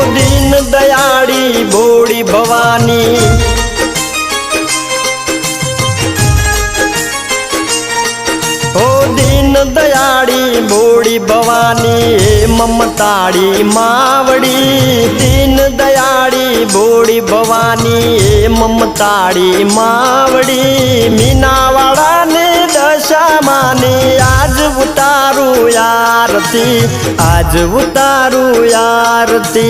दीन दयाड़ी भोड़ी भवानी, ओ दीन दयाड़ी भोड़ी भवानी, ममताड़ी मावड़ी। दीन दयाड़ी भोड़ी भवानी, ममताड़ी मावड़ी। मीनावाड़ा ने दशा माने आज उतारू आरती, आज उतारू आरती।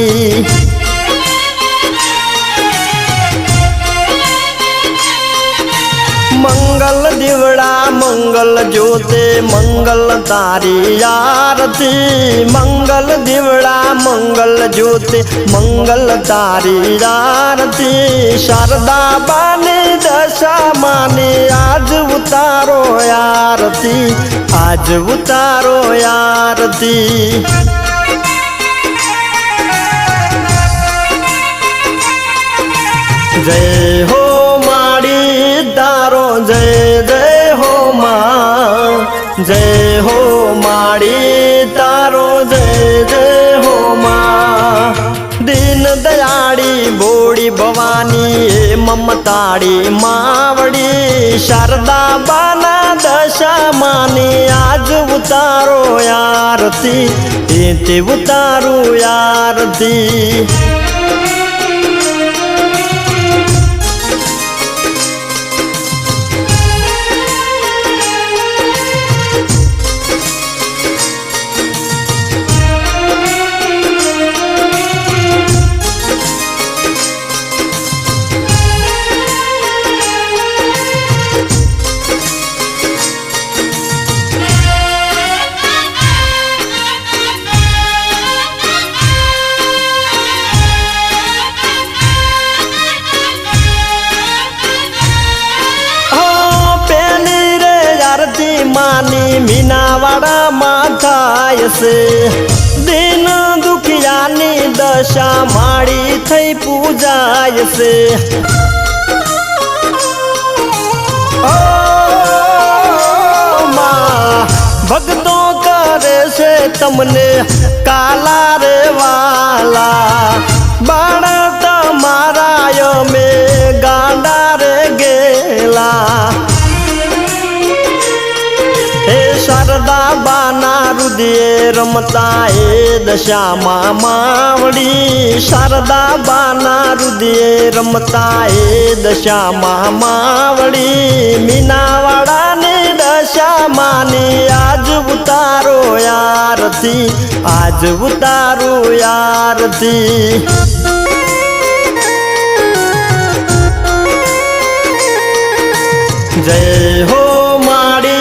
मंगल दिवड़ा मंगल ज्योते मंगल तारी आरती। मंगल दिवड़ा मंगल ज्योते मंगल तारी आरती। शारदा बाने दशा माने आज उतारो आरती, आज उतारो आरती। जय हो माड़ी तारो जय जय हो माँ, जय हो माड़ी तारो जय जय हो माँ। दीन दयाड़ी भोड़ी भवानी, ममताड़ी मावड़ी। शारदा बाना दशा माने आज उतारो आरती, इति उतारू आरती। मानी मीनावाड़ा माथाय से, दिन दुखियानी दशा माड़ी थई पूजाय से। ओ माँ भक्तों करे से तमने काला रे वाला, बाड़ा तमारा यो में गांडा रे गेला। शारदा बाना रुदिये रमता ए दशा मावड़ी। शारदा बाना रुदिये रमता ए दशा मावड़ी। मीनावाड़ा ने दशा माने आज उतारो आरती, आज उतारो आरती। जय हो माड़ी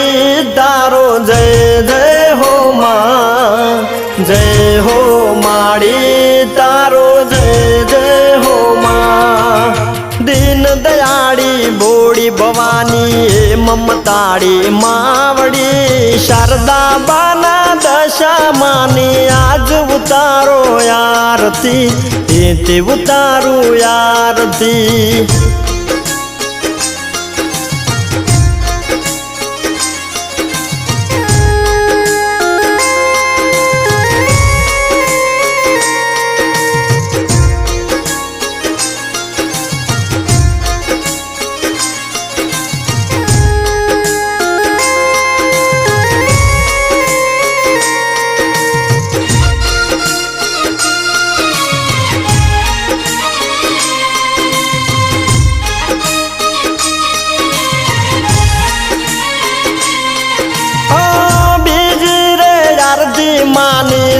तारो जय जय हो माँ, जय हो माड़ी तारो जय जय हो माँ। दीन दयाड़ी भोड़ी भवानी, ममताड़ी मावड़ी। शारदा बाना दशा माने आज उतारो आरती, इति उतारू आरती।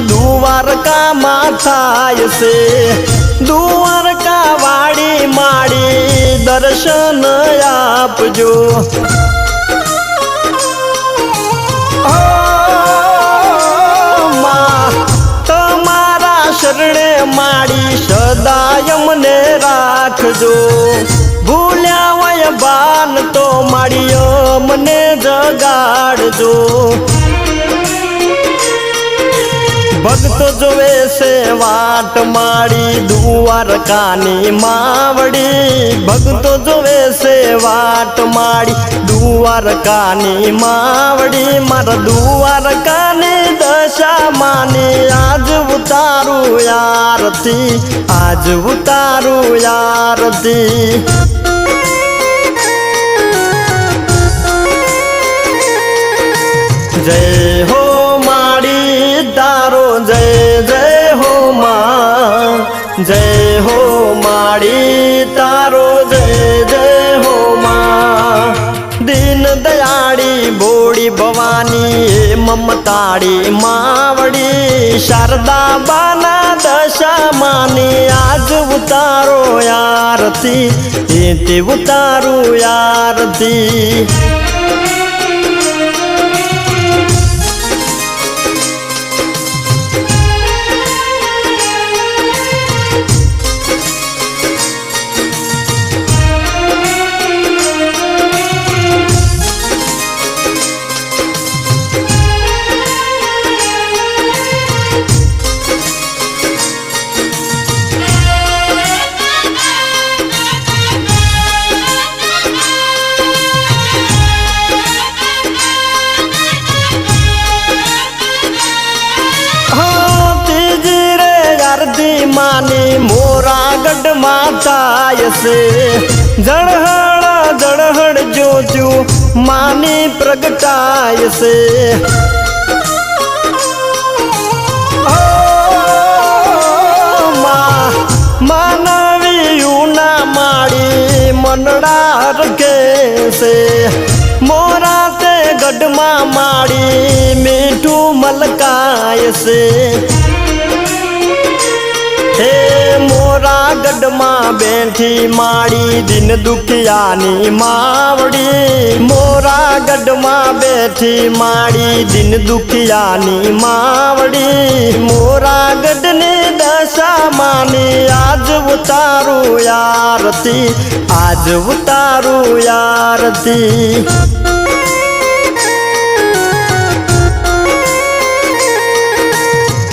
द्वारका माथाय से, द्वारका वाड़ी माड़ी दर्शन आपजो। माँ तमारा शरणे माड़ी सदा यमने राखजो। भूल्या वय बान तो माड़ी यमने जगाड़जो। भक्त जोवे से वाट माड़ी द्वारकानी मावड़ी। भक्त जोवे से वाट माड़ी द्वारकानी मावड़ी। मार द्वारकानी दशा माने आज ઉતારું આરતી, આજ ઉતારું આરતી। जय हो माड़ी तारो जय जय हो माँ, जय हो माड़ी तारो जय जय हो माँ। दीन दयाड़ी बोड़ी भवानी ममताड़ी मावड़ी, शारदा बाना दशा मानी आज उतारो आरती, ते उतारू आरती। मानी मोरागढ़ माता से जड़हड़ जड़हड़ जो जो मानी प्रगटाय से। मानवी ऊना माड़ी मनड़ा के से, मोरा ते गढ़मा माड़ी मीठू मलकाय से। हे मोरा गढ़मा बैठी माड़ी दिन दुखियानी मावड़ी, मोरा गढ़मा बैठी माड़ी दिन दुखियानी मावड़ी। मोरा गढ़ने दशा मानी आज उतारू आरती, आज उतारू आरती।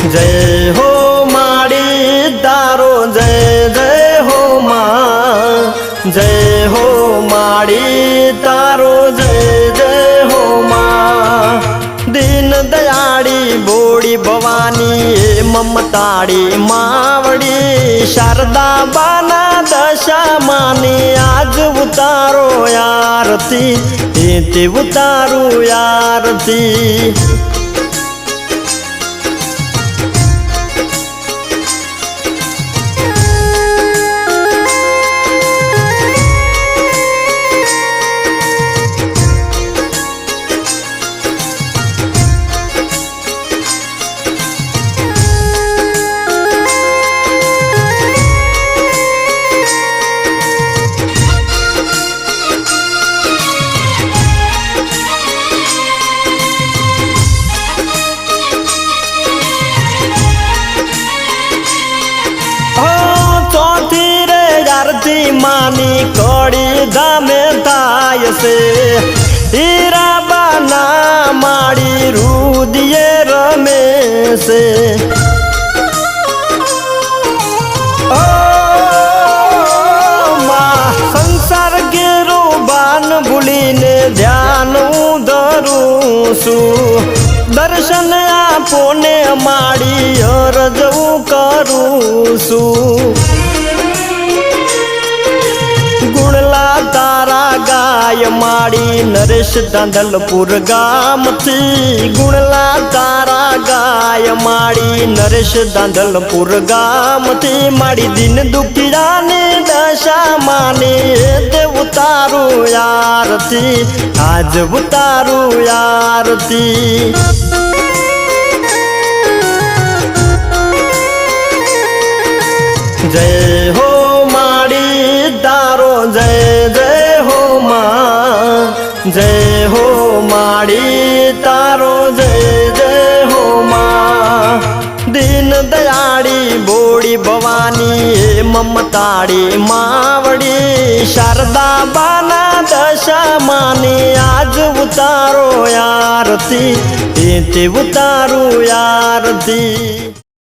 जय हो माड़ी तारो जय जय हो माँ, जय हो माड़ी तारो जय जय हो माँ। दीन दयाड़ी बोड़ी भवानी ममताड़ी मावड़ी, शारदा बाना दशा मानी आज उतारो आरती, ते उतारू आरती। मानी कड़ी धामे ताय से, हीरा बाना माड़ी रूदिये रमे से। ओ माँ संसार के रूबान भूली ने ध्यान धरू सु, दर्शन आपोने माड़ी अरजू करू सु। गुणला तारा गाय माड़ी नरेश दांदलपुर गाम थी, गुणला तारा गाय माड़ी नरेश दांदलपुर गाम थी। माड़ी दिन दुखिया ने दशा माने ते उतारू आरती, आज उतारू आरती। जय हो माड़ी तारो जय जय हो माँ, जय हो माड़ी तारो जय जय हो माँ। दीन दयाड़ी बोड़ी भवानी ममताड़ी मावड़ी, शारदा बाना दशा मानी आज उतारो आरती, ते उतारू आरती।